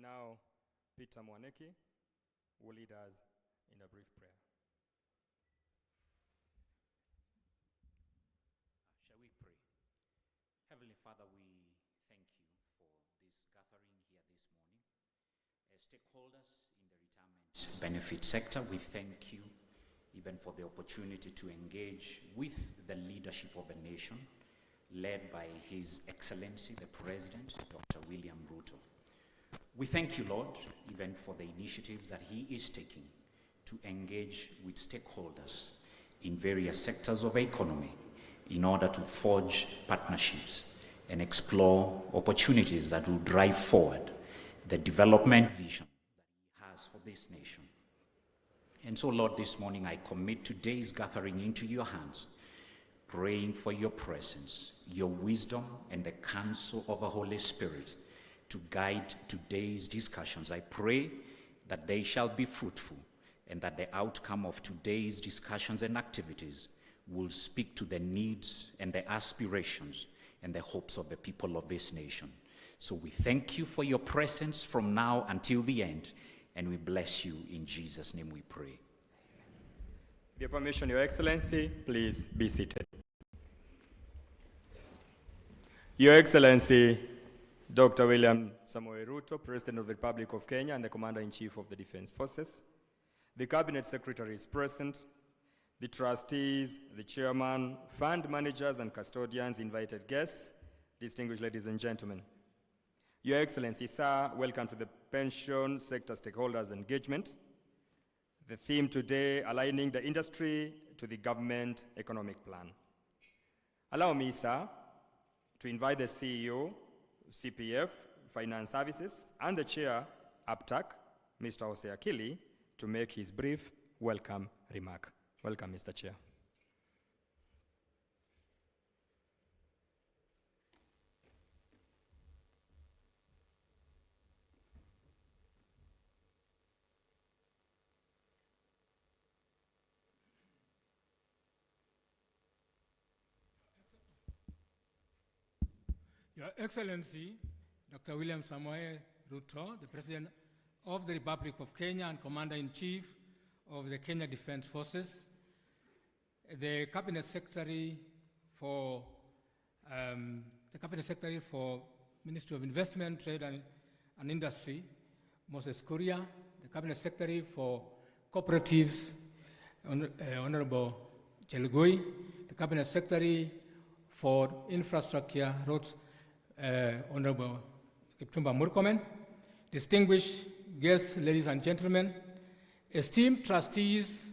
And now, Peter Mwaneki will lead us in a brief prayer. Shall we pray? Heavenly Father, we thank you for this gathering here this morning. As stakeholders in the retirement benefit sector, we thank you even for the opportunity to engage with the leadership of a nation led by His Excellency, the President, Dr. William Ruto. We thank you, Lord, even for the initiatives that he is taking to engage with stakeholders in various sectors of the economy in order to forge partnerships and explore opportunities that will drive forward the development vision that he has for this nation. And so, Lord, this morning I commit today's gathering into your hands, praying for your presence, your wisdom, and the counsel of the Holy Spirit to guide today's discussions. I pray that they shall be fruitful and that the outcome of today's discussions and activities will speak to the needs and the aspirations and the hopes of the people of this nation. So we thank you for your presence from now until the end, and we bless you. In Jesus' name we pray. With your permission, Your Excellency, please be seated. Your Excellency, Dr. William Samoei Ruto, President of the Republic of Kenya and the Commander-in-Chief of the Defense Forces, the Cabinet Secretary is present, the trustees, the chairman, fund managers and custodians, invited guests, distinguished ladies and gentlemen. Your Excellency, sir, welcome to the pension sector stakeholders engagement. The theme today, aligning the industry to the government economic plan. Allow me, sir, to invite the CEO, CPF, Finance Services, and the Chair, APTAC, Mr. Jose Akili, to make his brief welcome remark. Welcome, Mr. Chair. Your Excellency, Dr. William Samoei Ruto, the President of the Republic of Kenya and Commander-in-Chief of the Kenya Defense Forces, the Cabinet Secretary for Ministry of Investment, Trade and Industry, Moses Kuria, the Cabinet Secretary for Cooperatives, Honorable Chelugui, the Cabinet Secretary for Infrastructure, Roads, Honorable Kipchumba Murkomen, distinguished guests, ladies and gentlemen, esteemed trustees,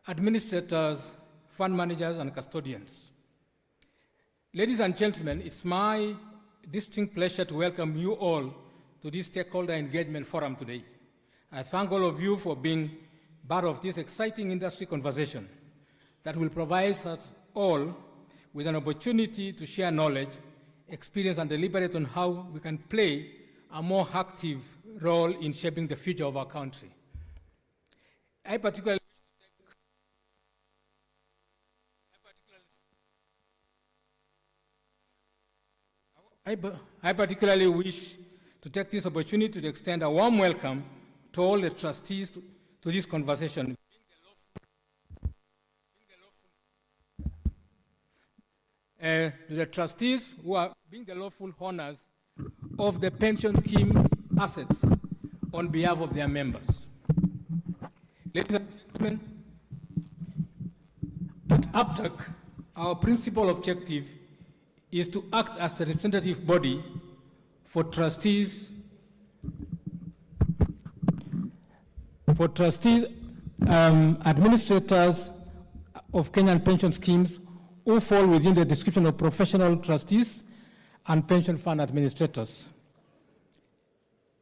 administrators, fund managers, and custodians. Ladies and gentlemen, it's my distinct pleasure to welcome you all to this stakeholder engagement forum today. I thank all of you for being part of this exciting industry conversation that will provide us all with an opportunity to share knowledge, experience, and deliberate on how we can play a more active role in shaping the future of our country. I particularly wish to take this opportunity to extend a warm welcome to all the trustees to this conversation. To the trustees who are being the lawful owners of the pension scheme assets on behalf of their members. Ladies and gentlemen, at APTAC, our principal objective is to act as a representative body for trustees, administrators of Kenyan pension schemes who fall within the description of professional trustees and pension fund administrators.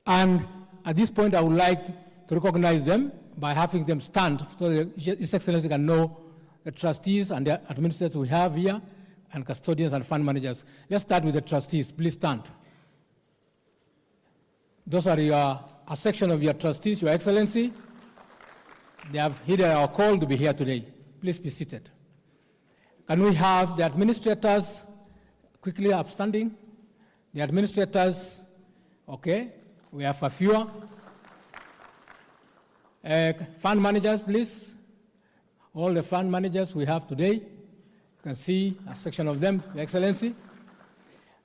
And at this point, I would like to recognize them by having them stand so that His Excellency can know the trustees and the administrators we have here and custodians and fund managers. Let's start with the trustees. Please stand. Those are a section of your trustees, Your Excellency. They have heeded our call to be here today. Please be seated. Can we have the administrators quickly upstanding? The administrators, okay. We have a few. Fund managers, please. All the fund managers we have today. You can see a section of them, Your Excellency.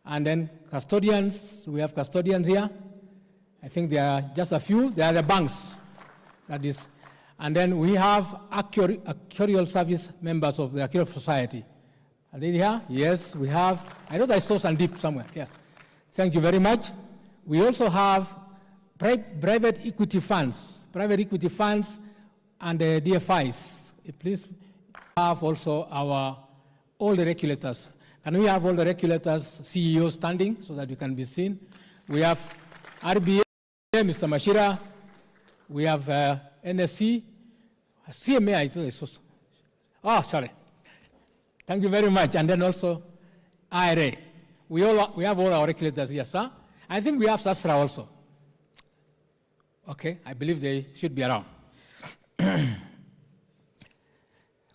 And then custodians, we have custodians here. I think there are just a few. There are the banks, that is. And then we have actuarial service members of the Actuarial Society. Are they here? Yes, we have. I thought I saw Sandeep somewhere. Yes. Thank you very much. We also have private equity funds and DFIs. Please have also all the regulators. Can we have all the regulators, CEOs standing so that you can be seen? We have RBA, Mr. Mashira. We have NSC, CMA, I thought I saw. Oh, sorry. Thank you very much. And then also IRA. We have all our regulators here, sir. I think we have Sasra also. Okay, I believe they should be around.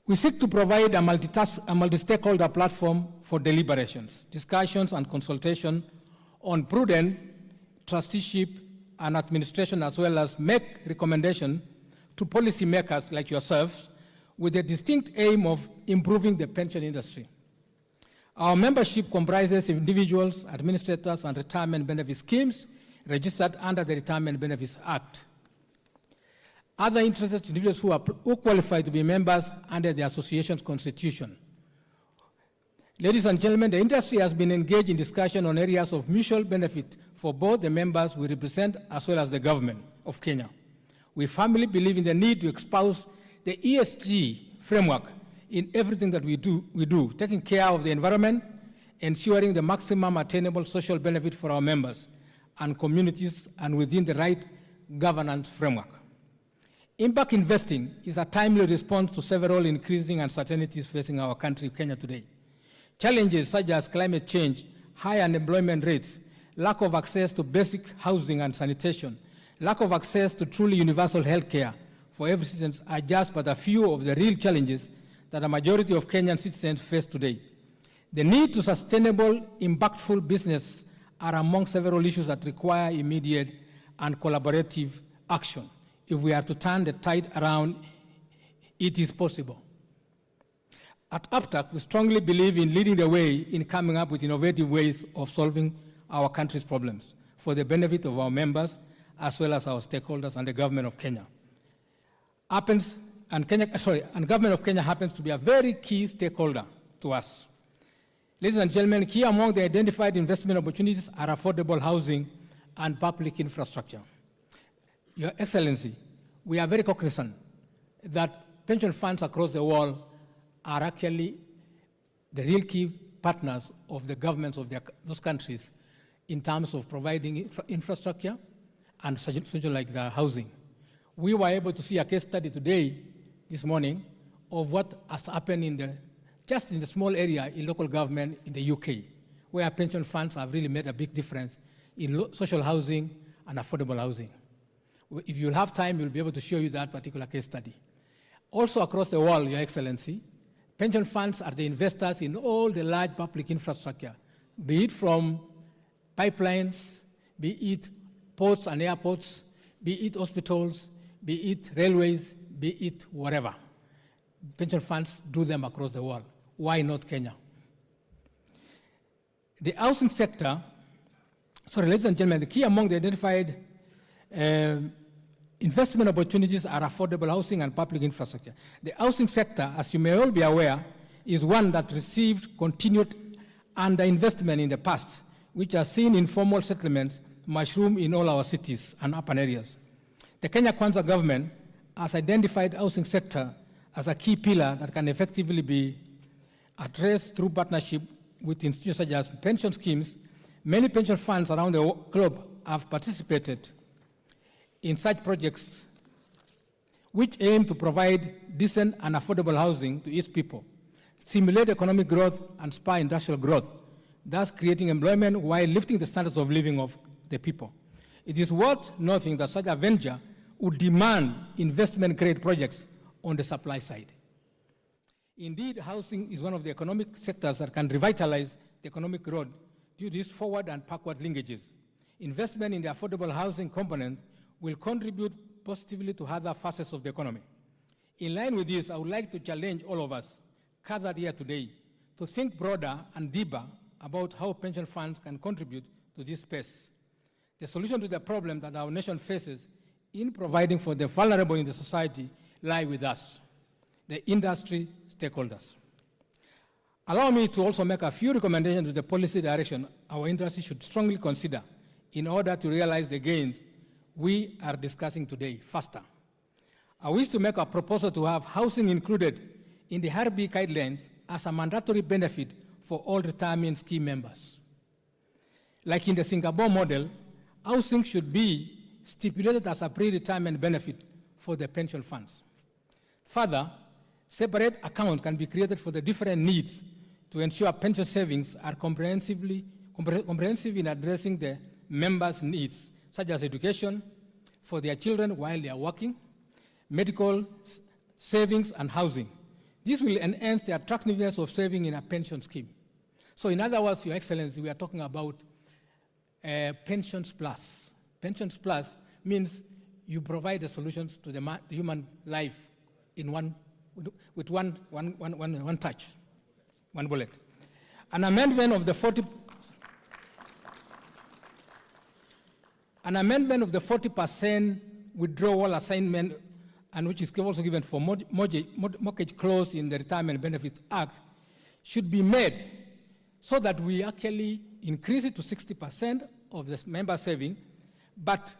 We seek to provide a multi-stakeholder platform for deliberations, discussions, and consultation on prudent trusteeship and administration, as well as make recommendation to policymakers like yourselves with the distinct aim of improving the pension industry. Our membership comprises individuals, administrators, and retirement benefit schemes registered under the Retirement Benefits Act. Other interested individuals who qualify to be members under the association's constitution. Ladies and gentlemen, the industry has been engaged in discussion on areas of mutual benefit for both the members we represent as well as the government of Kenya. We firmly believe in the need to espouse the ESG framework in everything that we do, taking care of the environment, ensuring the maximum attainable social benefit for our members and communities, and within the right governance framework. Impact investing is a timely response to several increasing uncertainties facing our country, Kenya, today. Challenges such as climate change, high unemployment rates, lack of access to basic housing and sanitation, lack of access to truly universal health care for every citizen are just but a few of the real challenges that a majority of Kenyan citizens face today. The need to sustainable, impactful business are among several issues that require immediate and collaborative action. If we are to turn the tide around, it is possible. At APTAC, we strongly believe in leading the way in coming up with innovative ways of solving our country's problems for the benefit of our members, as well as our stakeholders and the government of Kenya. Government of Kenya happens to be a very key stakeholder to us. Ladies and gentlemen, key among the identified investment opportunities are affordable housing and public infrastructure. Your Excellency, we are very cognizant that pension funds across the world are actually the real key partners of the governments of those countries in terms of providing infrastructure and such like the housing. We were able to see a case study today, this morning, of what has happened just in the small area in local government in the UK, where pension funds have really made a big difference in social housing and affordable housing. If you'll have time, we'll be able to show you that particular case study. Also across the world, Your Excellency, pension funds are the investors in all the large public infrastructure, be it from pipelines, be it ports and airports, be it hospitals, be it railways, be it whatever. Pension funds do them across the world. Why not Kenya? The housing sector, ladies and gentlemen, the key among the identified investment opportunities are affordable housing and public infrastructure. The housing sector, as you may all be aware, is one that received continued underinvestment in the past, which has seen informal settlements mushroom in all our cities and urban areas. The Kenya Kwanza government has identified housing sector as a key pillar that can effectively be addressed through partnership with institutions such as pension schemes. Many pension funds around the globe have participated in such projects which aim to provide decent and affordable housing to its people, stimulate economic growth and spur industrial growth, thus creating employment while lifting the standards of living of the people. It is worth noting that such a venture would demand investment-grade projects on the supply side. Indeed, housing is one of the economic sectors that can revitalize the economic growth due to its forward and backward linkages. Investment in the affordable housing component will contribute positively to other facets of the economy. In line with this, I would like to challenge all of us gathered here today to think broader and deeper about how pension funds can contribute to this space. The solution to the problem that our nation faces in providing for the vulnerable in the society lie with us, the industry stakeholders. Allow me to also make a few recommendations to the policy direction our industry should strongly consider in order to realize the gains we are discussing today faster. I wish to make a proposal to have housing included in the RB guidelines as a mandatory benefit for all retirement scheme members. Like in the Singapore model, housing should be stipulated as a pre-retirement benefit for the pension funds. Further, separate accounts can be created for the different needs to ensure pension savings are comprehensive in addressing the members' needs, such as education for their children while they are working, medical savings, and housing. This will enhance the attractiveness of saving in a pension scheme. So in other words, Your Excellency, we are talking about Pensions Plus. Pensions Plus means you provide the solutions to the human life in one touch, one bullet. An amendment of the 40% withdrawal assignment, and which is also given for mortgage clause in the Retirement Benefits Act, should be made so that we actually increase it to 60% of the member saving, but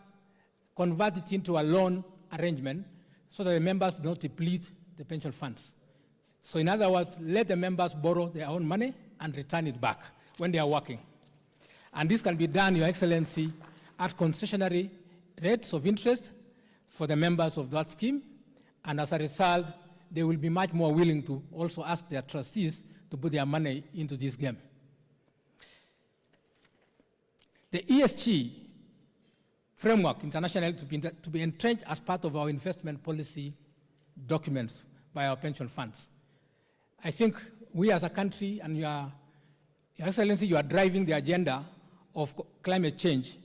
convert it into a loan arrangement so that the members do not deplete the pension funds. So in other words, let the members borrow their own money and return it back when they are working. And this can be done, Your Excellency, at concessionary rates of interest for the members of that scheme, and as a result, they will be much more willing to also ask their trustees to put their money into this game. The ESG framework internationally to be entrenched as part of our investment policy documents by our pension funds. I think we as a country, and Your Excellency, you are driving the agenda of climate change.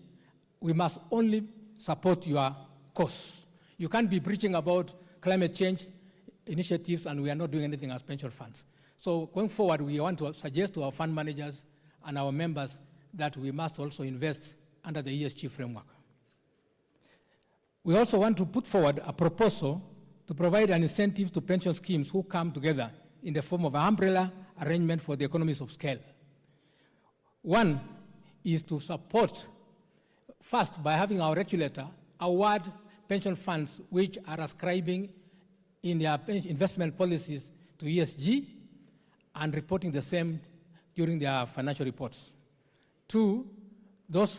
We must only support your cause. You can't be preaching about climate change initiatives and we are not doing anything as pension funds. So going forward, we want to suggest to our fund managers and our members that we must also invest under the ESG framework. We also want to put forward a proposal to provide an incentive to pension schemes who come together in the form of an umbrella arrangement for the economies of scale. One is to support, first, by having our regulator award pension funds which are ascribing in their investment policies to ESG and reporting the same during their financial reports. Two, those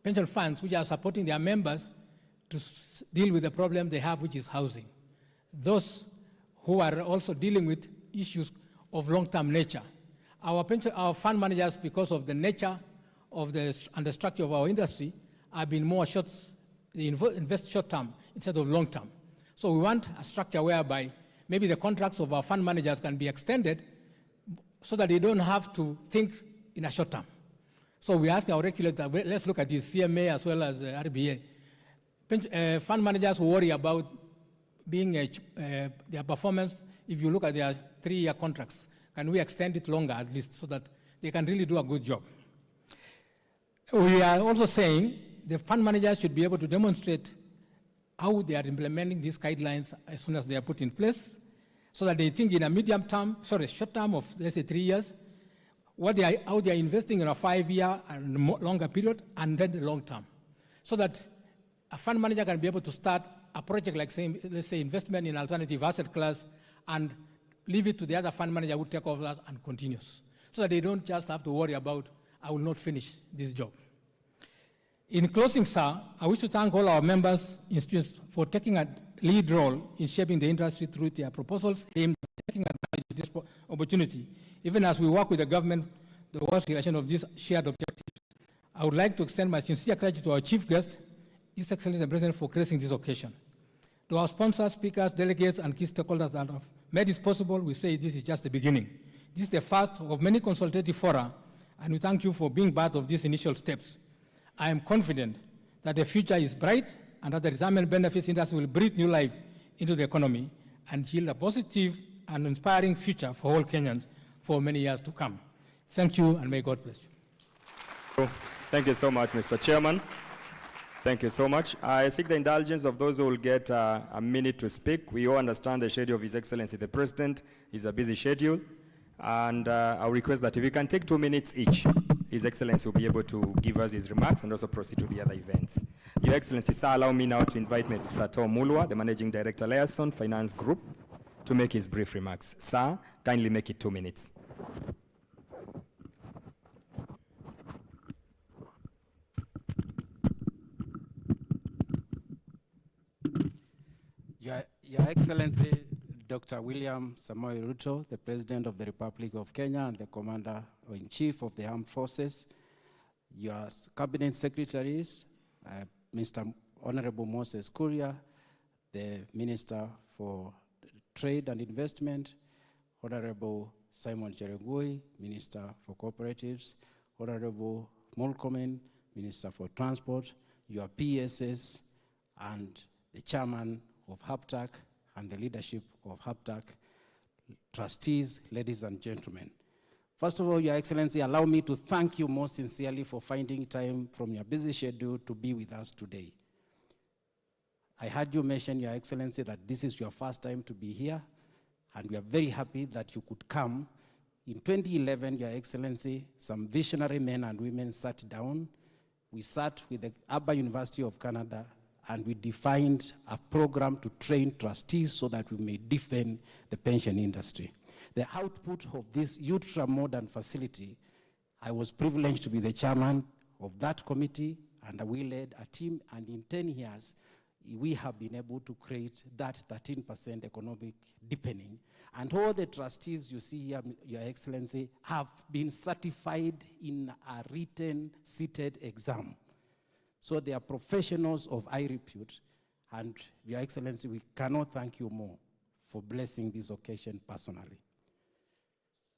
pension funds which are supporting their members to deal with the problem they have, which is housing. Those who are also dealing with issues of long-term nature. Our fund managers, because of the nature of and the structure of our industry, have been more invest short-term instead of long-term. So we want a structure whereby maybe the contracts of our fund managers can be extended so that they don't have to think in a short term. So we ask our regulator, let's look at this, CMA as well as RBA. Fund managers worry about being their performance. If you look at their 3-year contracts, can we extend it longer at least so that they can really do a good job? We are also saying the fund managers should be able to demonstrate how they are implementing these guidelines as soon as they are put in place, so that they think in a short term of, let's say, 3 years, how they are investing in a 5-year and longer period, and then the long term. So that a fund manager can be able to start a project like, let's say, investment in alternative asset class and leave it to the other fund manager who take over and continues. So that they don't just have to worry about, I will not finish this job. In closing, sir, I wish to thank all our members, institutions, for taking a lead role in shaping the industry through their proposals aimed at taking advantage of this opportunity, even as we work with the government towards the realization of these shared objectives. I would like to extend my sincere gratitude to our chief guest, His Excellency the President, for gracing this occasion. To our sponsors, speakers, delegates, and key stakeholders that have made this possible, we say this is just the beginning. This is the first of many consultative fora, and we thank you for being part of these initial steps. I am confident that the future is bright and that the retirement benefits industry will breathe new life into the economy and yield a positive and inspiring future for all Kenyans for many years to come. Thank you, and may God bless you. Thank you so much, Mr. Chairman. Thank you so much. I seek the indulgence of those who will get a minute to speak. We all understand the schedule of His Excellency the President is a busy schedule, and I'll request that if you can take 2 minutes each, His Excellency will be able to give us his remarks and also proceed to the other events. Your Excellency, sir, allow me now to invite Mr. Tom Mulwa, the Managing Director, Liaison Finance Group, to make his brief remarks. Sir, kindly make it 2 minutes. Your Excellency, Dr. William Samoei Ruto, the President of the Republic of Kenya and the Commander-in-Chief of the Armed Forces, your Cabinet Secretaries, Mr. Honorable Moses Kuria, the Minister for Trade and Investment, Honorable Simon Cherugui, Minister for Cooperatives, Honorable Mulkomen, Minister for Transport, your PSS, and the Chairman of HAPTAC and the leadership of HAPTAC, trustees, ladies and gentlemen. First of all, Your Excellency, allow me to thank you most sincerely for finding time from your busy schedule to be with us today. I heard you mention, Your Excellency, that this is your first time to be here, and we are very happy that you could come. In 2011, Your Excellency, some visionary men and women sat down. We sat with the Alberta University of Canada, and we defined a program to train trustees so that we may defend the pension industry. The output of this ultra-modern facility, I was privileged to be the chairman of that committee, and we led a team, and in 10 years, we have been able to create that 13% economic deepening. And all the trustees you see here, Your Excellency, have been certified in a written seated exam. So they are professionals of high repute, and Your Excellency, we cannot thank you more for blessing this occasion personally.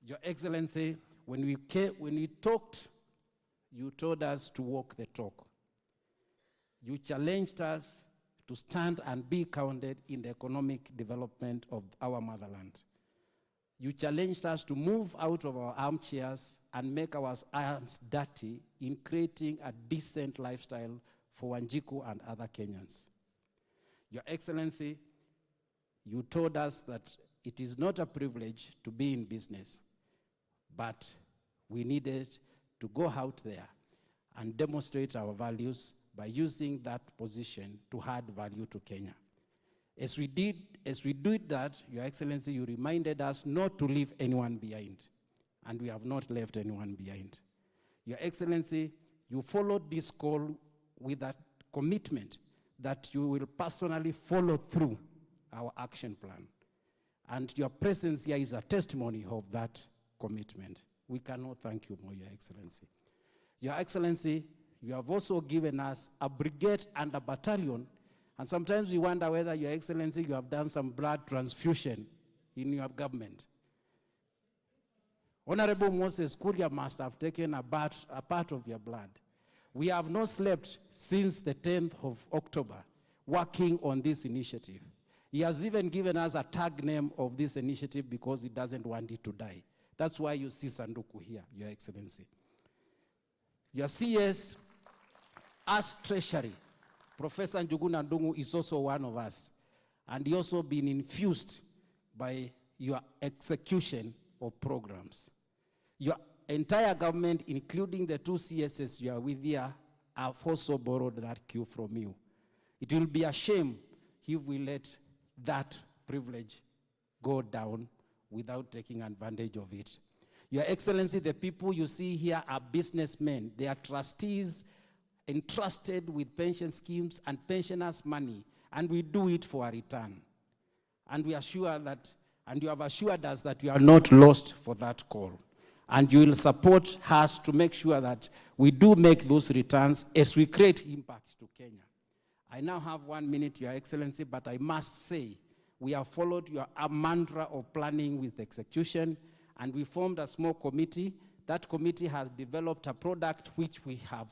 Your Excellency, when we talked, you told us to walk the talk. You challenged us to stand and be counted in the economic development of our motherland. You challenged us to move out of our armchairs and make our hands dirty in creating a decent lifestyle for Wanjiku and other Kenyans. Your Excellency, you told us that it is not a privilege to be in business, but we needed to go out there and demonstrate our values by using that position to add value to Kenya. As we did that, Your Excellency, you reminded us not to leave anyone behind, and we have not left anyone behind. Your Excellency, you followed this call with a commitment that you will personally follow through our action plan. And your presence here is a testimony of that commitment. We cannot thank you more, Your Excellency. Your Excellency, you have also given us a brigade and a battalion, and sometimes we wonder whether, Your Excellency, you have done some blood transfusion in your government. Honorable Moses Kuria must have taken a part of your blood. We have not slept since the 10th of October working on this initiative. He has even given us a tag name of this initiative because he doesn't want it to die. That's why you see Sanduku here, Your Excellency. Your CS, as Treasury, Professor Njuguna Ndungu is also one of us, and he also been infused by your execution of programs. Your entire government, including the two CSS you are with here, have also borrowed that cue from you. It will be a shame if we let that privilege go down without taking advantage of it. Your Excellency, the people you see here are businessmen. They are trustees entrusted with pension schemes and pensioners' money, and we do it for a return. And we assure that, and you have assured us that you are not lost for that call. And you will support us to make sure that we do make those returns as we create impact to Kenya. I now have 1 minute, Your Excellency, but I must say we have followed your mantra of planning with execution, and we formed a small committee. That committee has developed a product which we have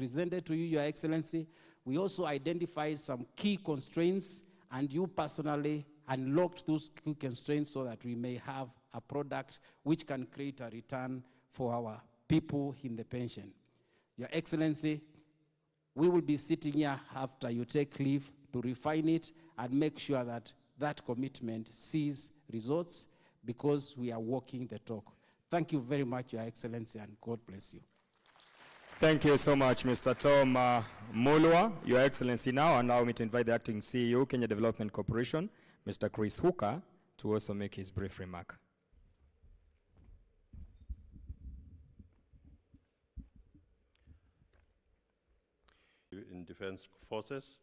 presented to you, Your Excellency. We also identified some key constraints, and you personally unlocked those key constraints so that we may have a product which can create a return for our people in the pension. Your Excellency, we will be sitting here after you take leave to refine it and make sure that that commitment sees results, because we are walking the talk. Thank you very much, Your Excellency, and God bless you. Thank you so much, Mr. Tom Mulwa. Your Excellency, now allow me to invite the Acting CEO, Kenya Development Corporation, Mr. Chris Hooker, to also make his brief remark. In Defense Forces,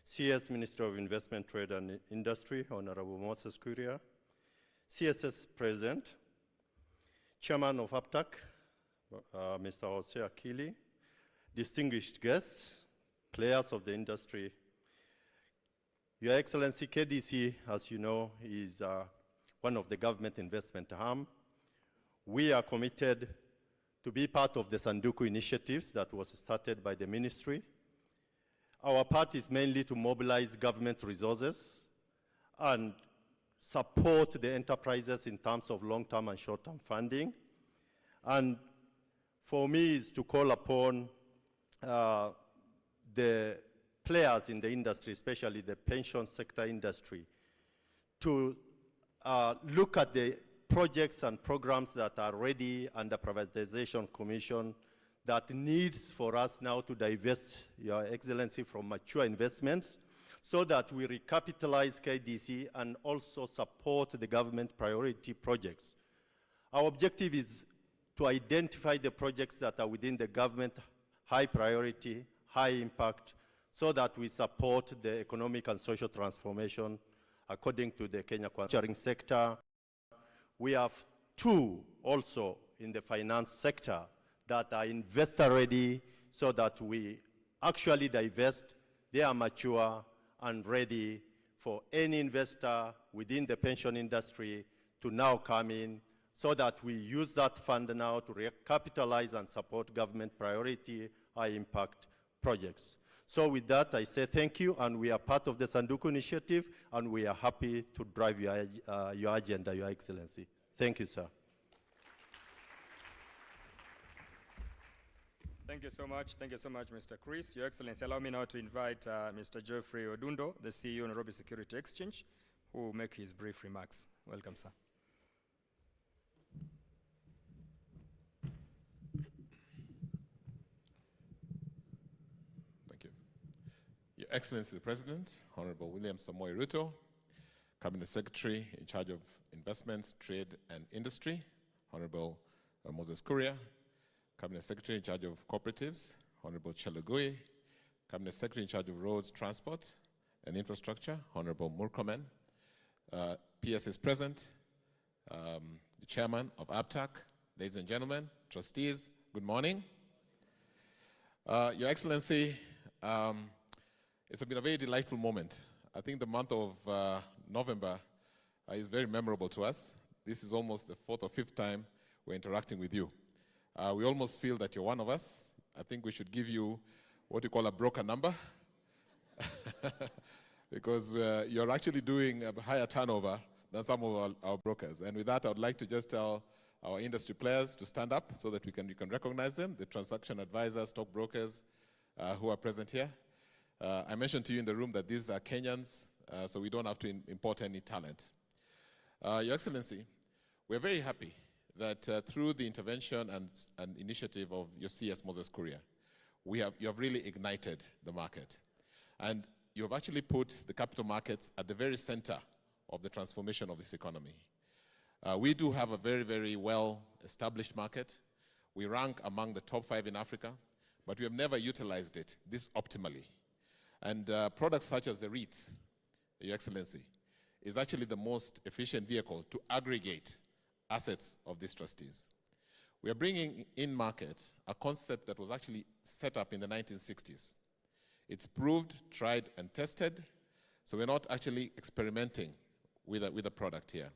CS Minister of Investment, Trade and Industry, Honorable Moses Kuria, CSS President, Chairman of APTAC, Mr. Jose Akili, distinguished guests, players of the industry. Your Excellency, KDC, as you know, is one of the government investment arm. We are committed to be part of the Sanduku initiatives that was started by the ministry. Our part is mainly to mobilize government resources and support the enterprises in terms of long-term and short-term funding. And for me, is to call upon the players in the industry, especially the pension sector industry, to look at the projects and programs that are ready under Privatization Commission that needs for us now to divest, Your Excellency, from mature investments so that we recapitalize KDC and also support the government priority projects. Our objective is to identify the projects that are within the government high priority, high impact, so that we support the economic and social transformation according to the Kenya manufacturing sector. We have two also in the finance sector that are investor ready so that we actually divest. They are mature and ready for any investor within the pension industry to now come in, so that we use that fund now to recapitalize and support government priority high impact projects. So with that, I say thank you, and we are part of the Sanduku initiative, and we are happy to drive your agenda, Your Excellency. Thank you, sir. Thank you so much. Thank you so much, Mr. Chris. Your Excellency, allow me now to invite Mr. Geoffrey Odundo, the CEO of Nairobi Security Exchange, who will make his brief remarks. Welcome, sir. Thank you. Your Excellency the President, Honorable William Samoei Ruto, Cabinet Secretary in charge of Investments, Trade and Industry, Honorable Moses Kuria, Cabinet Secretary in charge of Cooperatives, Honorable Chelugui, Cabinet Secretary in charge of Roads, Transport and Infrastructure, Honorable Murkomen. PS is present, the Chairman of APTAC, ladies and gentlemen, trustees, good morning. Your Excellency, it's been a very delightful moment. I think the month of November is very memorable to us. This is almost the fourth or fifth time we're interacting with you. We almost feel that you're one of us. I think we should give you what you call a broker number because you're actually doing a higher turnover than some of our brokers. And with that, I would like to just tell our industry players to stand up so that you can recognize them, the transaction advisors, stockbrokers who are present here. I mentioned to you in the room that these are Kenyans, so we don't have to import any talent. Your Excellency, we're very happy that through the intervention and initiative of your CS Moses Kuria, you have really ignited the market. And you have actually put the capital markets at the very center of the transformation of this economy. We do have a very, very well-established market. We rank among the top 5 in Africa, but we have never utilized it this optimally. And products such as the REITs, Your Excellency, is actually the most efficient vehicle to aggregate assets of these trustees. We are bringing in market a concept that was actually set up in the 1960s. It's proved, tried, and tested, so we're not actually experimenting with a product here.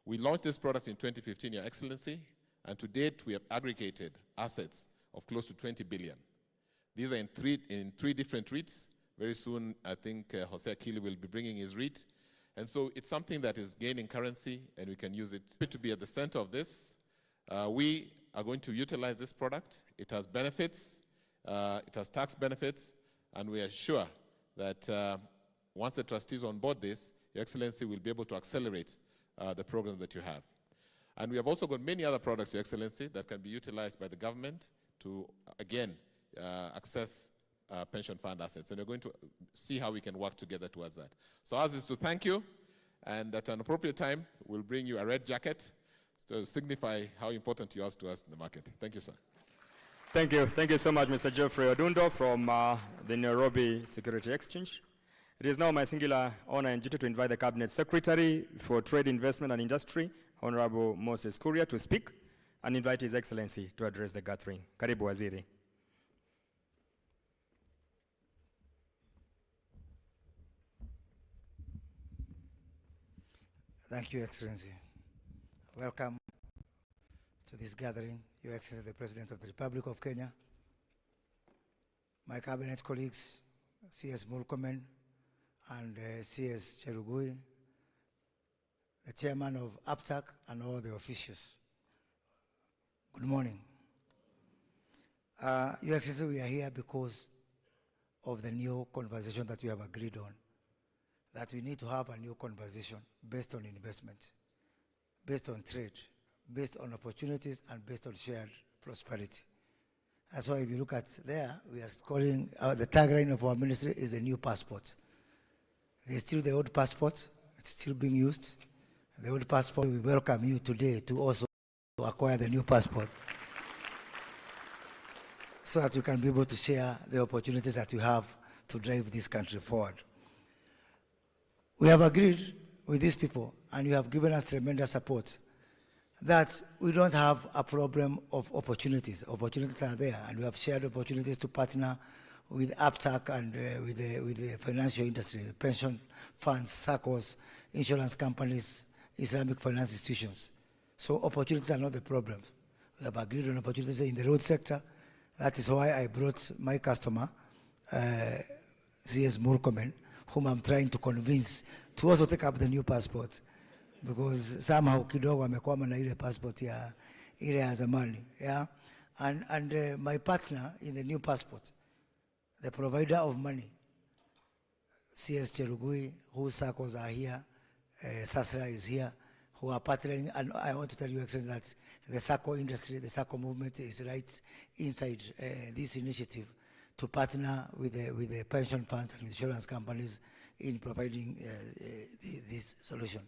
We launched this product in 2015, Your Excellency, and to date we have aggregated assets of close to 20 billion. These are in three different REITs. Very soon, I think Jose Akili will be bringing his REIT. And so it's something that is gaining currency, and we can use it to be at the center of this. We are going to utilize this product. It has benefits, it has tax benefits, and we are sure that once the trustees onboard this, Your Excellency will be able to accelerate the program that you have. And we have also got many other products, Your Excellency, that can be utilized by the government to, again, access pension fund assets. And we're going to see how we can work together towards that. So ours is to thank you, and at an appropriate time, we'll bring you a red jacket to signify how important you are to us in the market. Thank you, sir. Thank you. Thank you so much, Mr. Geoffrey Odundo from the Nairobi Security Exchange. It is now my singular honor and duty to invite the Cabinet Secretary for Trade, Investment and Industry, Honorable Moses Kuria, to speak and invite His Excellency to address the gathering. Karibu Waziri. Thank you, Excellency. Welcome to this gathering, Your Excellency, the President of the Republic of Kenya, my cabinet colleagues, CS Murkomen and CS Cherugui, the chairman of APTAC, and all the officials. Good morning. Your Excellency, we are here because of the new conversation that we have agreed on, that we need to have a new conversation based on investment, based on trade, based on opportunities, and based on shared prosperity. That's why if you look at there, we are calling, the tagline of our ministry is a new passport. There's still the old passport, it's still being used. The old passport, we welcome you today to also acquire the new passport so that you can be able to share the opportunities that you have to drive this country forward. We have agreed with these people, and you have given us tremendous support, that we don't have a problem of opportunities. Opportunities are there, and we have shared opportunities to partner with APTAC and with the financial industry, the pension funds, SACCOs, insurance companies, Islamic finance institutions. So opportunities are not the problem. We have agreed on opportunities in the road sector. That is why I brought my customer, CS Murkomen, whom I'm trying to convince to also take up the new passport, because somehow kidogo amekwama na ile passport ya ile ya zamani, yeah. And my partner in the new passport, the provider of money, CS Cherugui, whose circles are here, Sasra is here, who are partnering, and I want to tell you, Excellency, that the SACCO industry, the SACCO movement is right inside this initiative to partner with the pension funds and insurance companies in providing this solution.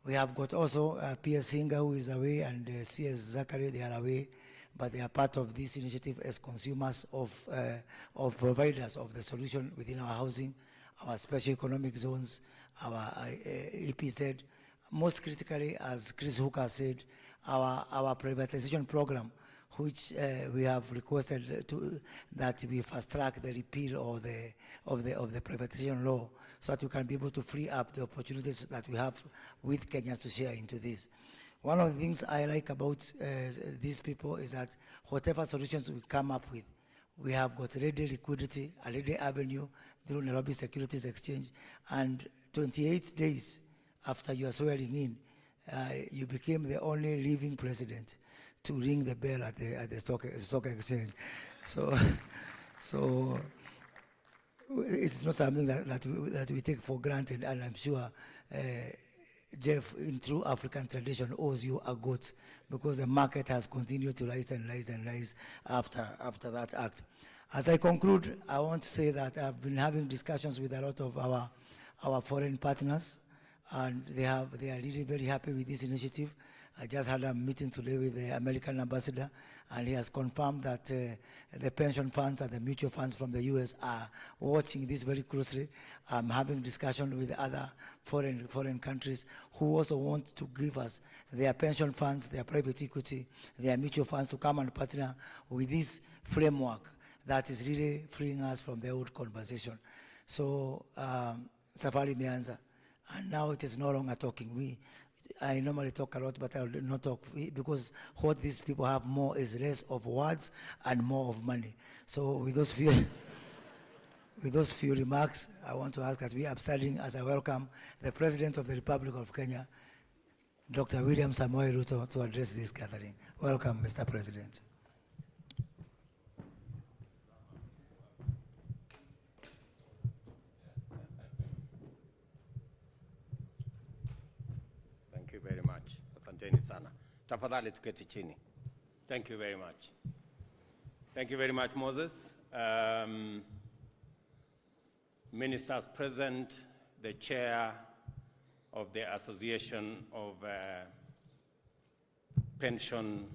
We have got also PS Singa, who is away, and CS Zachary, they are away, but they are part of this initiative as consumers of providers of the solution within our housing, our special economic zones, our EPZ. Most critically, as Chris Hooker said, our privatization program, which we have requested that we fast track the repeal of the privatization law, so that we can be able to free up the opportunities that we have with Kenyans to share into this. One of the things I like about these people is that whatever solutions we come up with, we have got ready liquidity, a ready avenue through Nairobi Securities Exchange, and 28 days after you are swearing in, you became the only living president to ring the bell at the stock exchange. So it's not something that we take for granted, and I'm sure Jeff, in true African tradition, owes you a goat, because the market has continued to rise and rise and rise after that act. As I conclude, I want to say that I've been having discussions with a lot of our foreign partners, and they are really very happy with this initiative. I just had a meeting today with the American ambassador, and he has confirmed that the pension funds and the mutual funds from the US are watching this very closely. I'm having discussion with other foreign countries who also want to give us their pension funds, their private equity, their mutual funds to come and partner with this framework that is really freeing us from the old conversation. So, Safari Mianza, and now it is no longer talking. I normally talk a lot, but I will not talk because what these people have more is less of words and more of money. So with those few, with those few remarks, I want to ask that we are standing as I welcome the President of the Republic of Kenya, Dr. William Samoei Ruto, to address this gathering. Welcome, Mr. President. Thank you very much. Asanteni sana. Tafadhali tuketi chini. Thank you very much. Thank you very much, Moses. Ministers present, the chair of the Association of Pension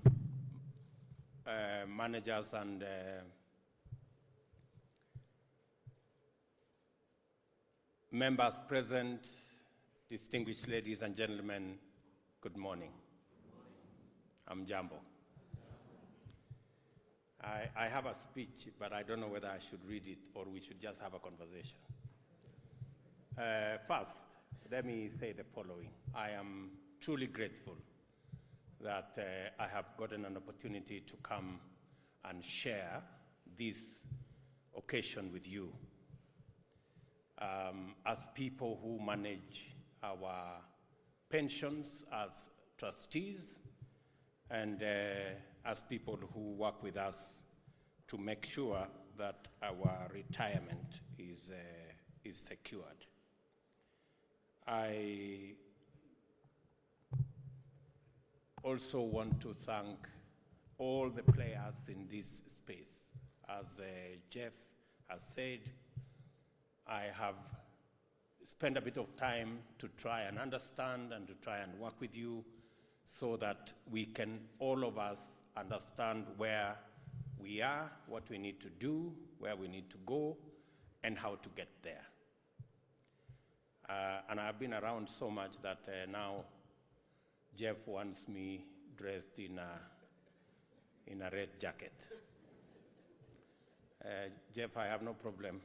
Managers and members present, distinguished ladies and gentlemen, good morning. I'm Jambo. I have a speech, but I don't know whether I should read it or we should just have a conversation. First, let me say the following. I am truly grateful that I have gotten an opportunity to come and share this occasion with you. As people who manage our pensions as trustees and as people who work with us to make sure that our retirement is secured. I also want to thank all the players in this space. As Jeff has said, I have spent a bit of time to try and understand and to try and work with you so that we can, all of us, understand where we are, what we need to do, where we need to go, and how to get there. And I've been around so much that now Jeff wants me dressed in a red jacket. Jeff, I have no problem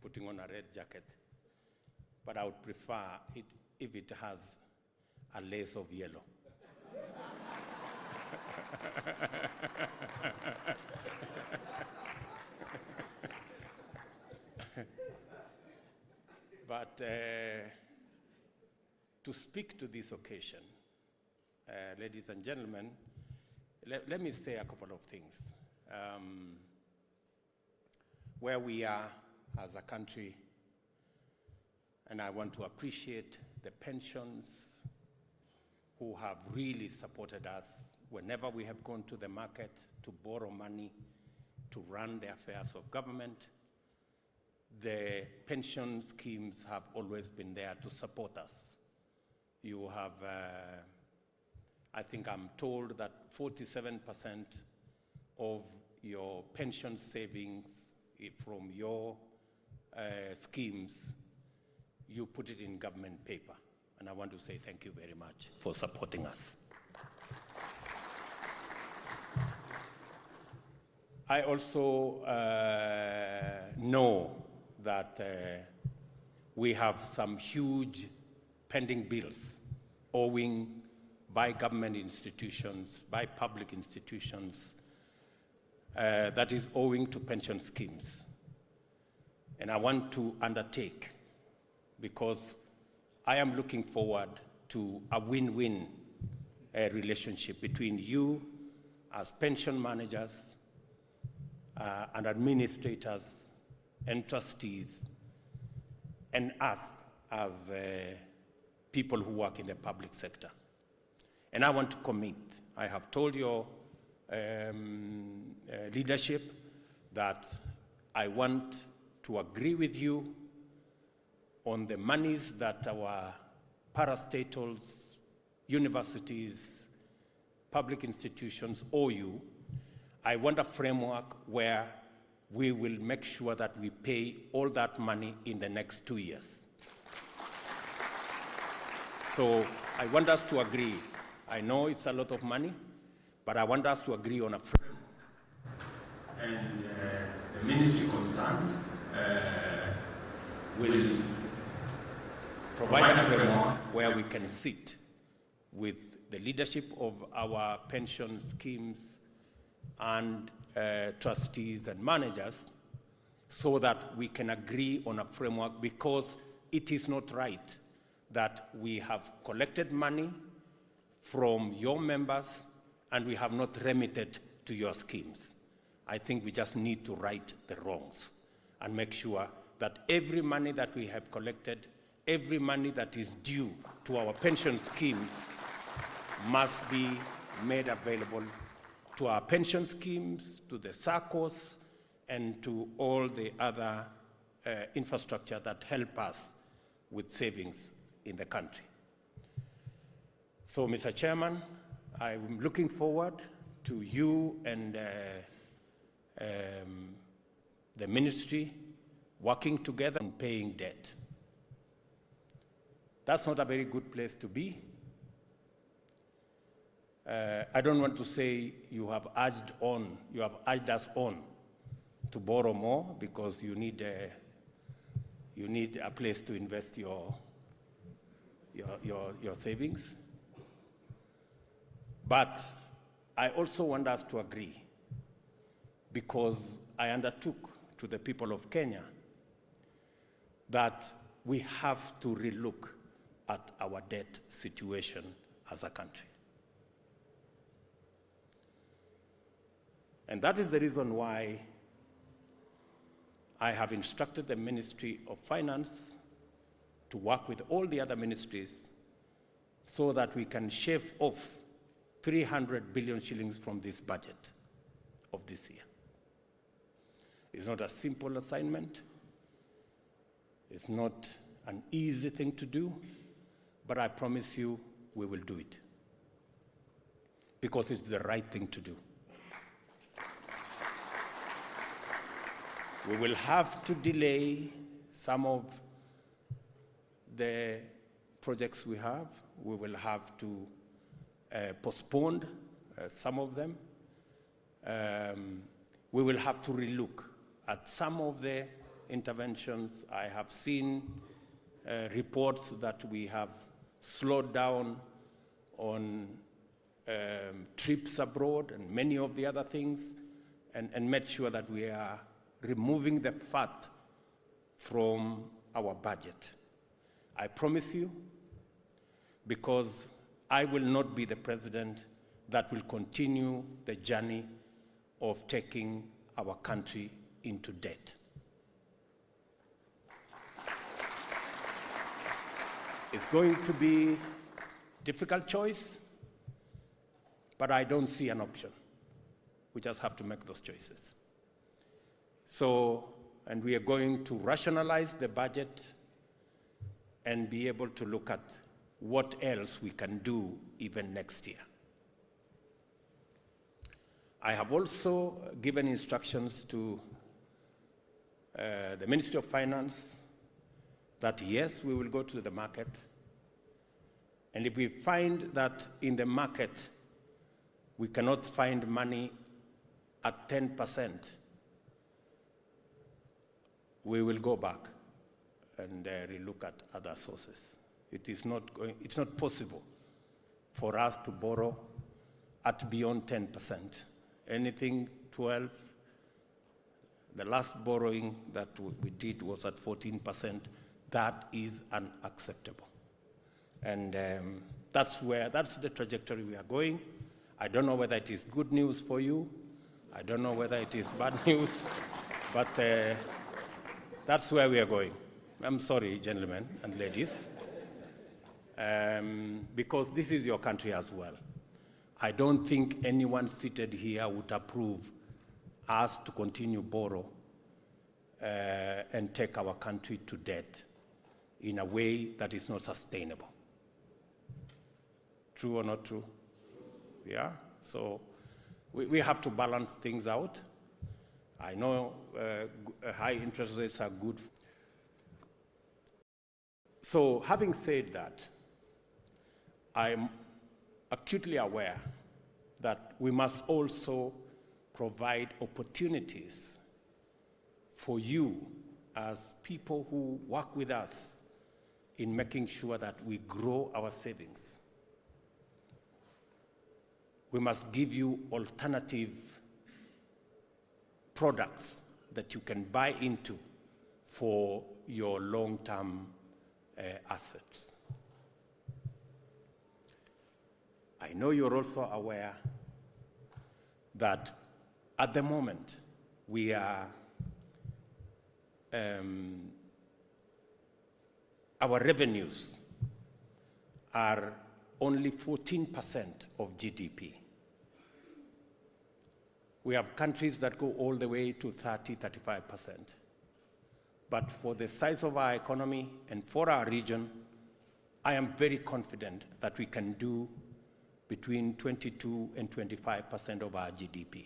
putting on a red jacket, but I would prefer it if it has a lace of yellow. But to speak to this occasion, ladies and gentlemen, let me say a couple of things. Where we are as a country, and I want to appreciate the pensions who have really supported us whenever we have gone to the market to borrow money to run the affairs of government. The pension schemes have always been there to support us. You have, I think I'm told that 47% of your pension savings from your schemes, you put it in government paper. And I want to say thank you very much for supporting us. I also know that we have some huge pending bills owing by government institutions, by public institutions, that is owing to pension schemes. And I want to undertake, because I am looking forward to a win-win relationship between you as pension managers and administrators and trustees and us as people who work in the public sector. And I want to commit. I have told your leadership that I want to agree with you on the monies that our parastatals, universities, public institutions owe you. I want a framework where we will make sure that we pay all that money in the next 2 years. So I want us to agree. I know it's a lot of money, but I want us to agree on a framework. And the ministry concerned will provide a framework where we can sit with the leadership of our pension schemes and trustees and managers so that we can agree on a framework, because it is not right that we have collected money from your members and we have not remitted to your schemes. I think we just need to right the wrongs and make sure that every money that we have collected, every money that is due to our pension schemes must be made available to our pension schemes, to the SACCOs, and to all the other infrastructure that help us with savings in the country. So, Mr. Chairman, I'm looking forward to you and the ministry working together on paying debt. That's not a very good place to be. I don't want to say you have urged us on to borrow more, because you need a place to invest your savings. But I also want us to agree, because I undertook to the people of Kenya that we have to relook at our debt situation as a country. And that is the reason why I have instructed the Ministry of Finance to work with all the other ministries so that we can shave off 300 billion shillings from this budget of this year. It's not a simple assignment. It's not an easy thing to do, but I promise you we will do it, because it's the right thing to do. We will have to delay some of the projects we have. We will have to postpone some of them. We will have to relook at some of the interventions. I have seen reports that we have slowed down on trips abroad and many of the other things, and made sure that we are removing the fat from our budget. I promise you, because I will not be the president that will continue the journey of taking our country into debt. It's going to be a difficult choice, but I don't see an option. We just have to make those choices. So, and we are going to rationalize the budget and be able to look at what else we can do even next year. I have also given instructions to the Ministry of Finance that yes, we will go to the market, and if we find that in the market we cannot find money at 10%, we will go back and relook at other sources. It's not possible for us to borrow at beyond 10%. Anything 12, the last borrowing that we did was at 14%. That is unacceptable. And that's the trajectory we are going. I don't know whether it is good news for you. I don't know whether it is bad news, but that's where we are going. I'm sorry, gentlemen and ladies, because this is your country as well. I don't think anyone seated here would approve us to continue borrow and take our country to debt in a way that is not sustainable. True or not true? Yeah? So we have to balance things out. I know high interest rates are good. So having said that, I'm acutely aware that we must also provide opportunities for you as people who work with us in making sure that we grow our savings. We must give you alternative products that you can buy into for your long-term assets. I know you're also aware that at the moment we are, our revenues are only 14% of GDP. We have countries that go all the way to 30, 35%. But for the size of our economy and for our region, I am very confident that we can do between 22 and 25% of our GDP.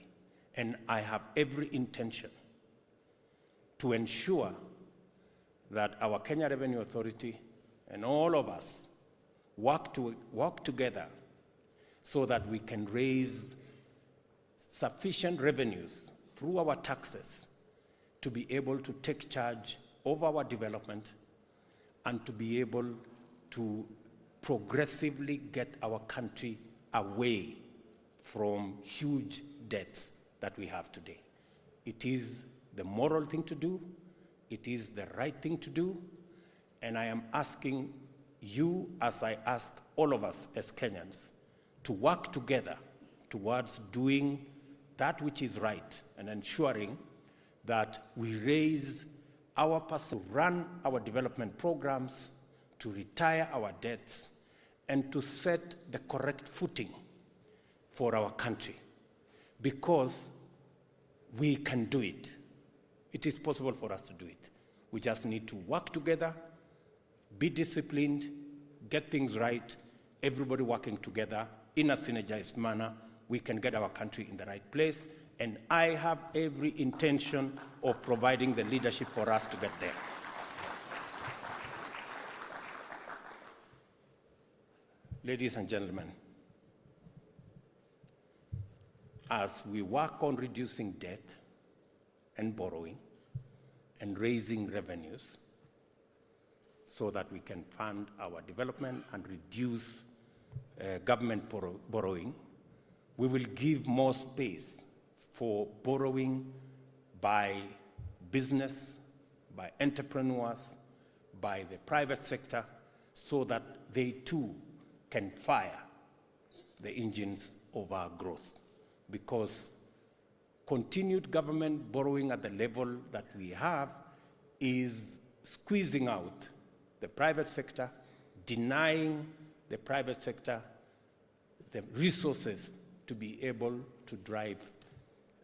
And I have every intention to ensure that our Kenya Revenue Authority and all of us work together so that we can raise sufficient revenues through our taxes to be able to take charge of our development and to be able to progressively get our country away from huge debts that we have today. It is the moral thing to do, it is the right thing to do, and I am asking you, as I ask all of us as Kenyans, to work together towards doing that which is right and ensuring that we raise our person to run our development programs, to retire our debts, and to set the correct footing for our country. Because we can do it. It is possible for us to do it. We just need to work together, be disciplined, get things right, everybody working together in a synergized manner. We can get our country in the right place, and I have every intention of providing the leadership for us to get there. Ladies and gentlemen, as we work on reducing debt and borrowing and raising revenues so that we can fund our development and reduce government borrowing, we will give more space for borrowing by business, by entrepreneurs, by the private sector, so that they too can fire the engines of our growth. Because continued government borrowing at the level that we have is squeezing out the private sector, denying the private sector the resources to be able to drive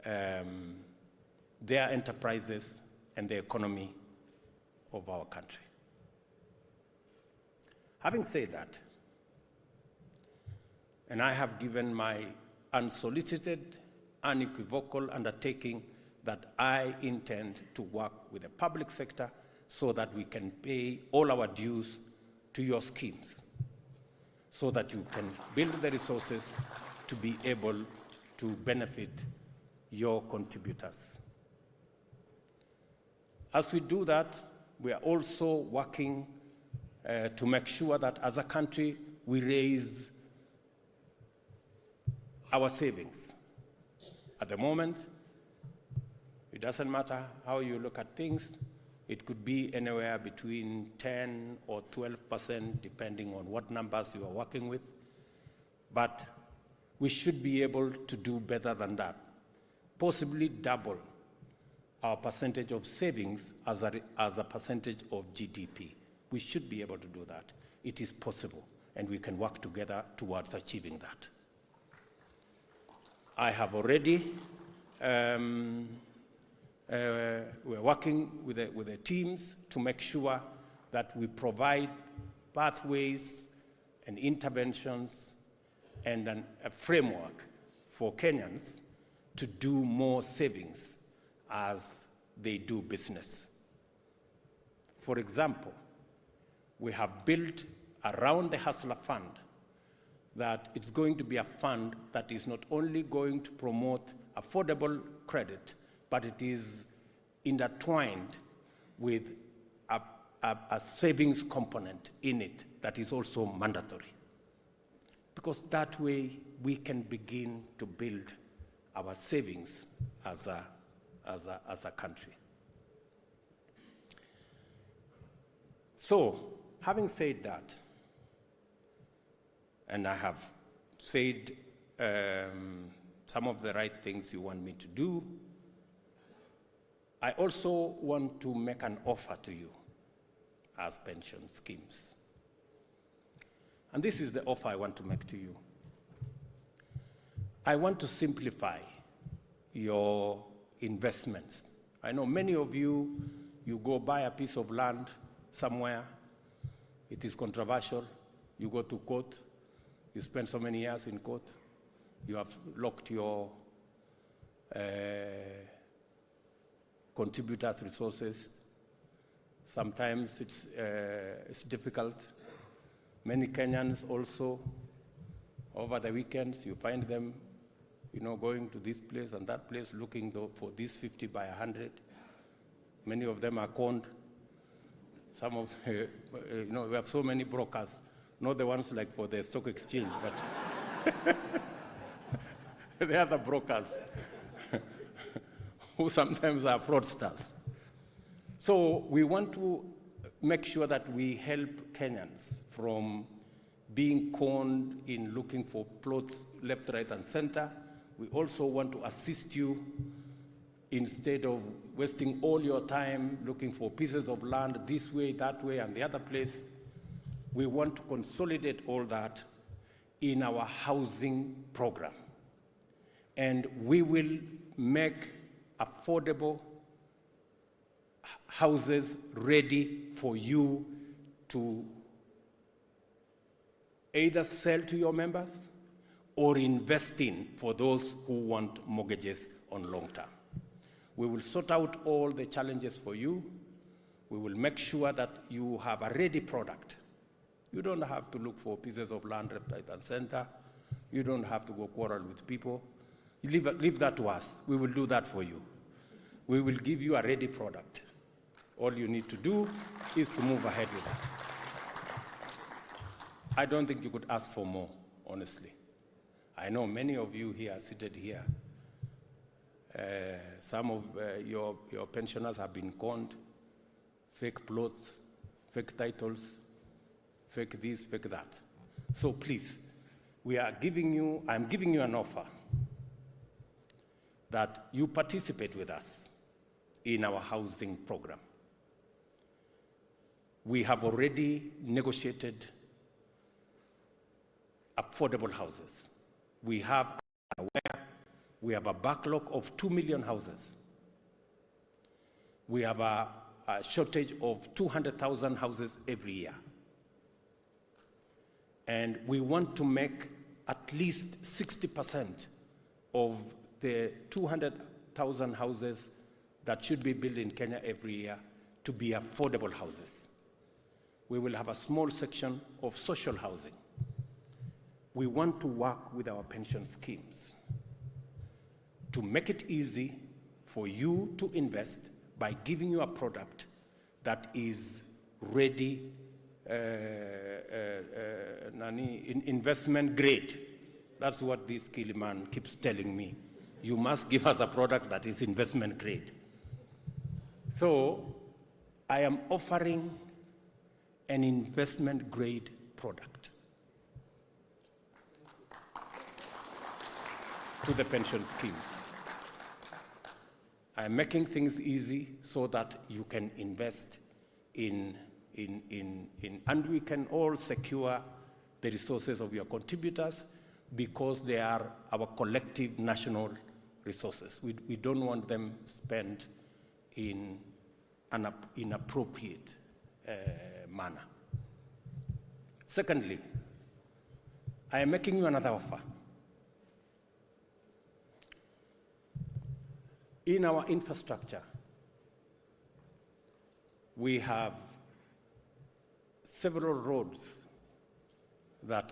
their enterprises and the economy of our country. Having said that, and I have given my unsolicited, unequivocal undertaking that I intend to work with the public sector so that we can pay all our dues to your schemes, so that you can build the resources to be able to benefit your contributors. As we do that, we are also working to make sure that as a country we raise our savings. At the moment, it doesn't matter how you look at things. It could be anywhere between 10 or 12%, depending on what numbers you are working with. But we should be able to do better than that, possibly double our percentage of savings as a percentage of GDP. We should be able to do that. It is possible, and we can work together towards achieving that. I have already, we're working with the teams to make sure that we provide pathways and interventions and a framework for Kenyans to do more savings as they do business. For example, we have built around the Hustler Fund that it's going to be a fund that is not only going to promote affordable credit, but it is intertwined with a savings component in it that is also mandatory. Because because that way we can begin to build our savings as a country. So, having said that, and I have said some of the right things you want me to do, I also want to make an offer to you as pension schemes. And this is the offer I want to make to you. I want to simplify your investments. I know many of you, you go buy a piece of land somewhere, it is controversial, you go to court, you spend so many years in court, you have locked your contributors' resources. Sometimes it's difficult. Many Kenyans also, over the weekends, you find them, going to this place and that place looking for this 50 by 100. Many of them are conned. Some of, we have so many brokers, not the ones like for the stock exchange, but the other brokers who sometimes are fraudsters. So we want to make sure that we help Kenyans from being conned in looking for plots left, right, and center. We also want to assist you instead of wasting all your time looking for pieces of land this way, that way, and the other place. We want to consolidate all that in our housing program. And we will make affordable houses ready for you to either sell to your members or invest in for those who want mortgages on long term. We will sort out all the challenges for you. We will make sure that you have a ready product. You don't have to look for pieces of land left, right, and center. You don't have to go quarrel with people. You leave that to us. We will do that for you. We will give you a ready product. All you need to do is to move ahead with that. I don't think you could ask for more, honestly. I know many of you here, seated here, some of your pensioners have been conned, fake plots, fake titles, fake this, fake that. So please, I'm giving you an offer that you participate with us in our housing program. We have already negotiated affordable houses. We have a backlog of 2 million houses. We have a shortage of 200,000 houses every year. And we want to make at least 60% of the 200,000 houses that should be built in Kenya every year to be affordable houses. We will have a small section of social housing. We want to work with our pension schemes to make it easy for you to invest by giving you a product that is ready, investment grade. That's what this Kiliman keeps telling me. You must give us a product that is investment grade. So I am offering an investment grade product to the pension schemes. I'm making things easy so that you can invest in and we can all secure the resources of your contributors because they are our collective national resources. We don't want them spent in an inappropriate manner. Secondly, I am making you another offer. In our infrastructure, we have several roads that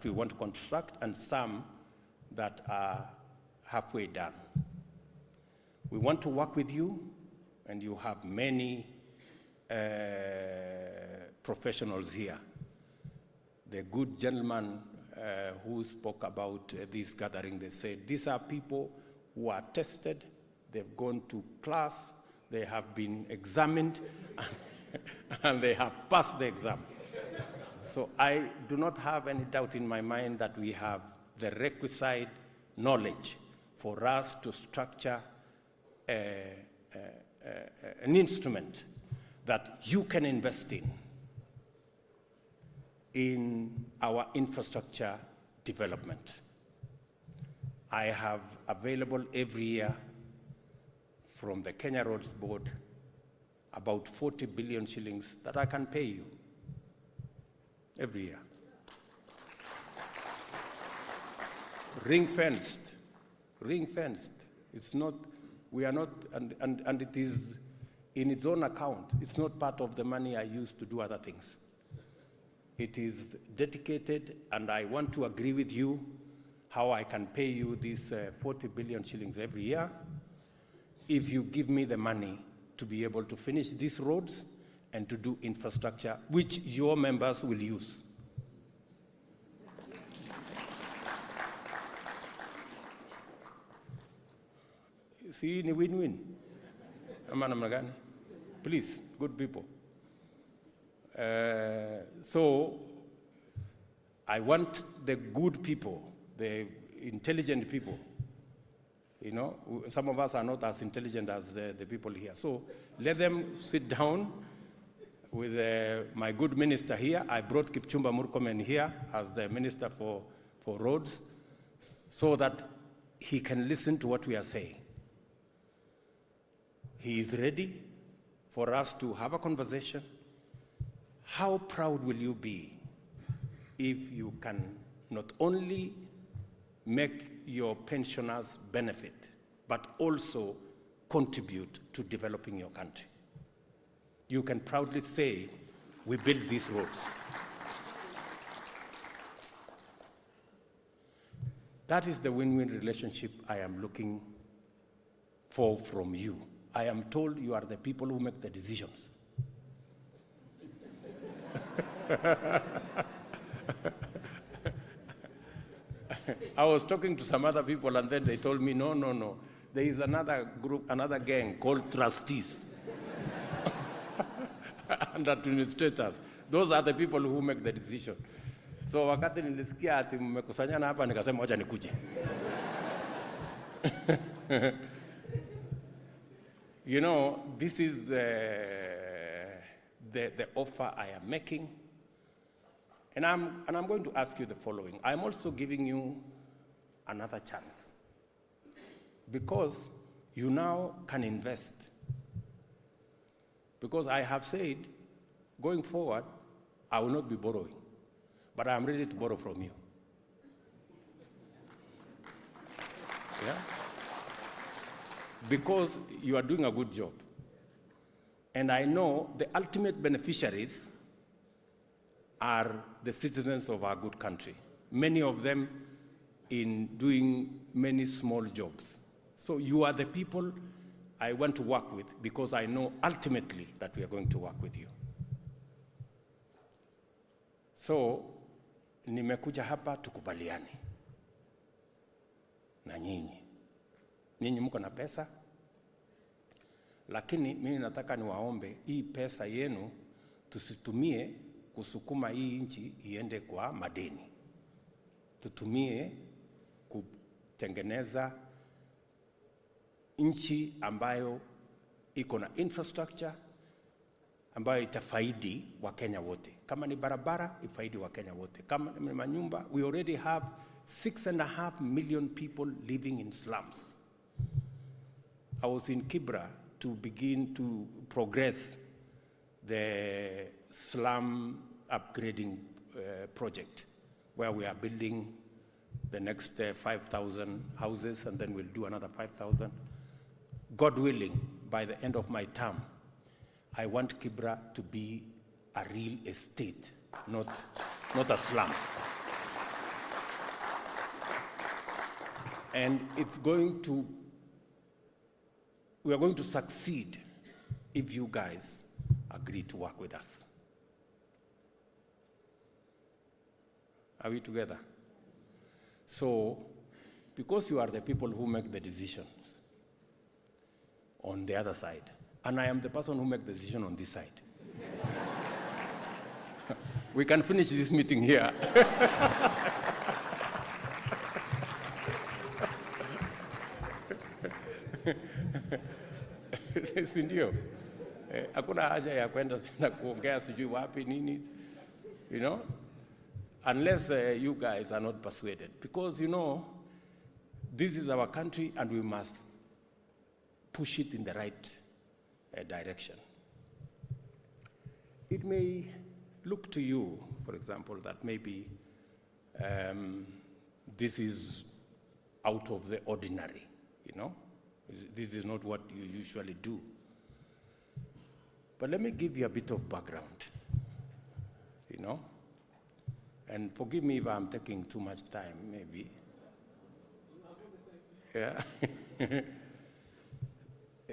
we want to construct and some that are halfway done. We want to work with you, and you have many professionals here. The good gentleman who spoke about this gathering. They said, these are people who are tested, they've gone to class, they have been examined, and they have passed the exam. So I do not have any doubt in my mind that we have the requisite knowledge for us to structure an instrument that you can invest in our infrastructure development. I have available every year from the Kenya Roads Board about 40 billion shillings that I can pay you every year. Ring-fenced. It's not, we are not, and it is in its own account. It's not part of the money I use to do other things. It is dedicated, and I want to agree with you how I can pay you these 40 billion shillings every year if you give me the money to be able to finish these roads and to do infrastructure, which your members will use. See, ni win-win. Please, good people. So I want the good people, the intelligent people. You know, some of us are not as intelligent as the people here. So let them sit down with my good minister here. I brought Kipchumba Murkomen here as the minister for roads so that he can listen to what we are saying. He is ready for us to have a conversation. How proud will you be if you can not only make your pensioners benefit, but also contribute to developing your country? You can proudly say, we built these roads. That is the win-win relationship I am looking for from you. I am told you are the people who make the decisions. I was talking to some other people, and then they told me, no. There is another group, another gang called Trustees and administrators. Those are the people who make the decision. So wakati nilisikia ati mmekusanyana hapa nikasema wacha nikuje. You know, this is the offer I am making. And I'm going to ask you the following. I'm also giving you another chance. Because you now can invest. Because I have said, going forward, I will not be borrowing. But I'm ready to borrow from you. Yeah? Because you are doing a good job. And I know the ultimate beneficiaries are the citizens of our good country, many of them in doing many small jobs. So you are the people I want to work with because I know ultimately that we are going to work with you. So, nimekuja hapa tukubaliane na nyinyi. Nyinyi mko na pesa, lakini mimi nataka niwaombe hii pesa yenu tusitumie kusukuma hii nchi iende kwa madeni. Tutumie kutengeneza nchi ambayo iko na infrastructure ambayo itafaidi Wakenya wote. Kama ni barabara, ifaidi Wakenya wote. Kama ni manyumba, we already have 6.5 million people living in slums. I was in Kibra to begin to progress the slum upgrading project, where we are building the next 5,000 houses, and then we'll do another 5,000. God willing, by the end of my term, I want Kibra to be a real estate, not a slum. And we are going to succeed if you guys agree to work with us. Are we together? So, because you are the people who make the decisions on the other side, and I am the person who makes the decision on this side, we can finish this meeting here. Si ndio? Hakuna haja ya kwenda tena kuongea sijui wapi nini, you know, unless you guys are not persuaded, because you know this is our country and we must push it in the right direction. It may look to you, for example, that maybe this is out of the ordinary, you know? This is not what you usually do. But let me give you a bit of background, you know? And forgive me if I'm taking too much time, maybe. Yeah.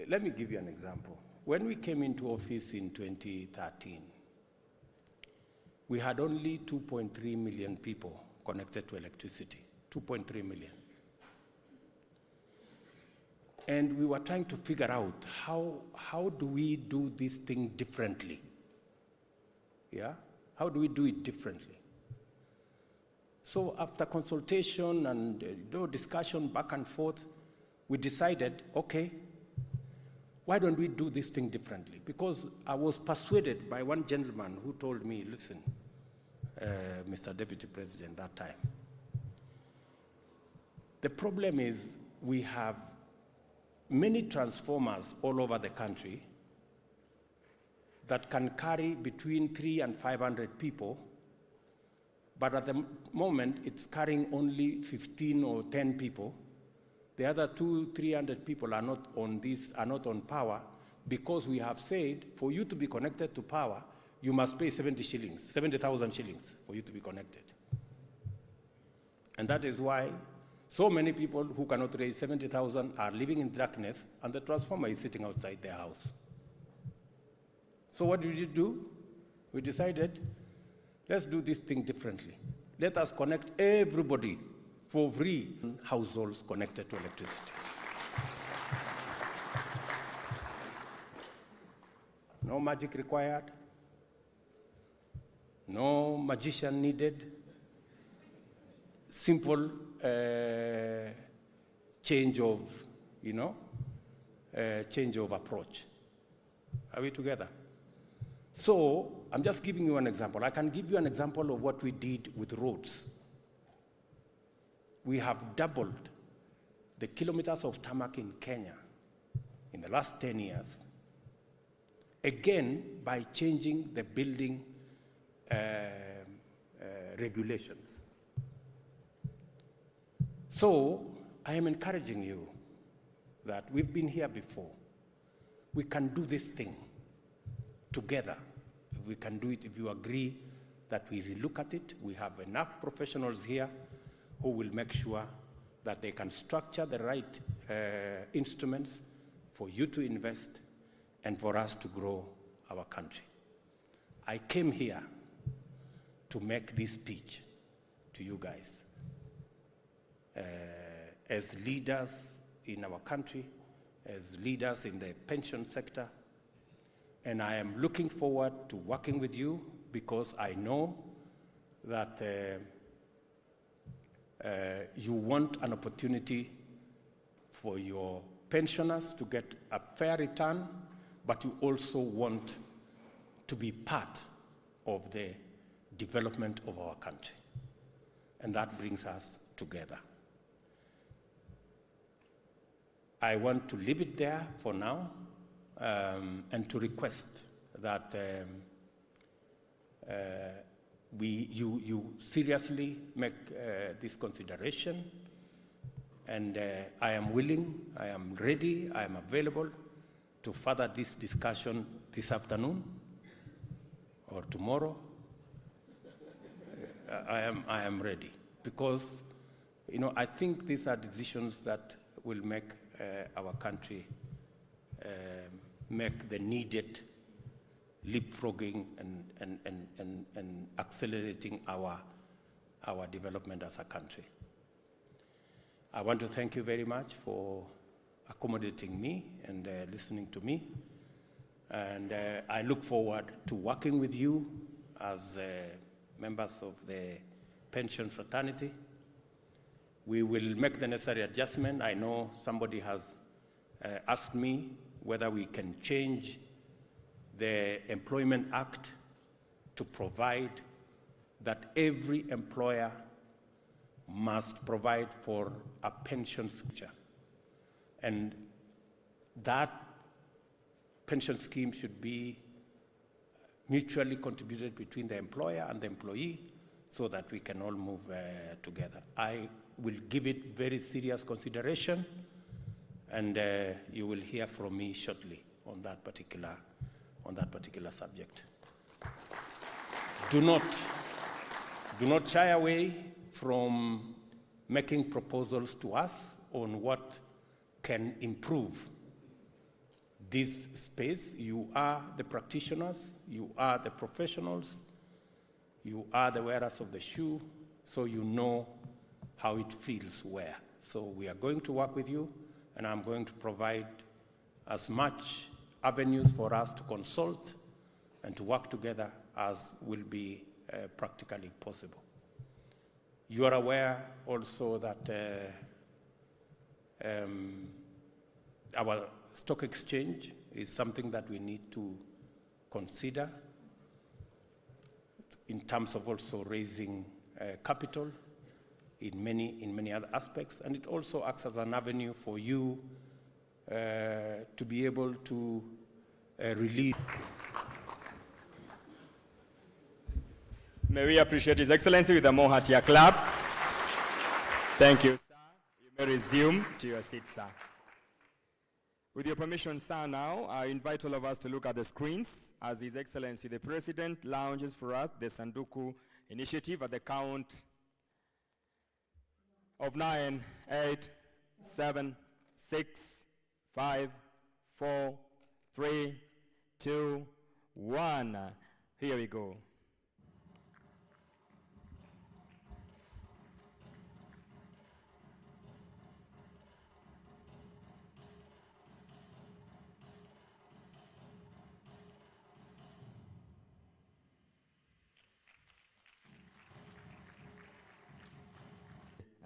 Let me give you an example. When we came into office in 2013, we had only 2.3 million people connected to electricity, 2.3 million. And we were trying to figure out how do we do this thing differently? Yeah? How do we do it differently? So after consultation and discussion back and forth, we decided, okay, why don't we do this thing differently? Because I was persuaded by one gentleman who told me, listen, Mr. Deputy President, that time, the problem is we have many transformers all over the country that can carry between 300 and 500 people, but at the moment it's carrying only 15 or 10 people. The other 200-300 people are not on power, because we have said for you to be connected to power, you must pay 70,000 shillings for you to be connected. And that is why so many people who cannot raise 70,000 are living in darkness, and the transformer is sitting outside their house. So what did we do? We decided, let's do this thing differently. Let us connect everybody for free, households connected to electricity. No magic required, no magician needed, simple change of, change of approach. Are we together? So I'm just giving you an example. I can give you an example of what we did with roads. We have doubled the kilometers of tarmac in Kenya in the last 10 years, again by changing the building regulations. So I am encouraging you that we've been here before. We can do this thing together. We can do it if you agree that we relook at it. We have enough professionals here who will make sure that they can structure the right instruments for you to invest and for us to grow our country. I came here to make this speech to you guys. As leaders in our country, as leaders in the pension sector, and I am looking forward to working with you, because I know that you want an opportunity for your pensioners to get a fair return, but you also want to be part of the development of our country. And that brings us together. I want to leave it there for now, and to request that you seriously make this consideration, and I am willing, I am ready, I am available to further this discussion this afternoon or tomorrow. I am ready, because I think these are decisions that will make our country make the needed leapfrogging and accelerating our development as a country. I want to thank you very much for accommodating me and listening to me. And I look forward to working with you as members of the pension fraternity. We will make the necessary adjustment. I know somebody has asked me whether we can change the Employment Act to provide that every employer must provide for a pension structure. And that pension scheme should be mutually contributed between the employer and the employee so that we can all move together. I will give it very serious consideration, and you will hear from me shortly on that particular subject. Do not shy away from making proposals to us on what can improve this space. You are the practitioners, you are the professionals, you are the wearers of the shoe, so you know how it feels where. So we are going to work with you, and I'm going to provide as much avenues for us to consult and to work together as will be practically possible. You are aware also that our stock exchange is something that we need to consider in terms of also raising capital in many other aspects, and it also acts as an avenue for you to be able to release. May we appreciate His Excellency with a more heartier clap. Thank you, sir. You may resume to your seat, sir. With your permission, sir, now, I invite all of us to look at the screens as His Excellency the President launches for us the Sanduku initiative at the count of 9, 8, 7, 6, 5, 4, 3, 2, 1. Here we go.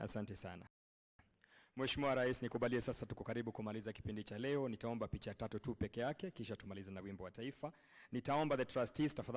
Asante sana. Mheshimiwa Rais, nikubalie sasa tuko karibu kumaliza kipindi cha leo. Nitaomba picha 3 tu peke yake kisha tumalize na wimbo wa taifa. Nitaomba the trustees tafadhali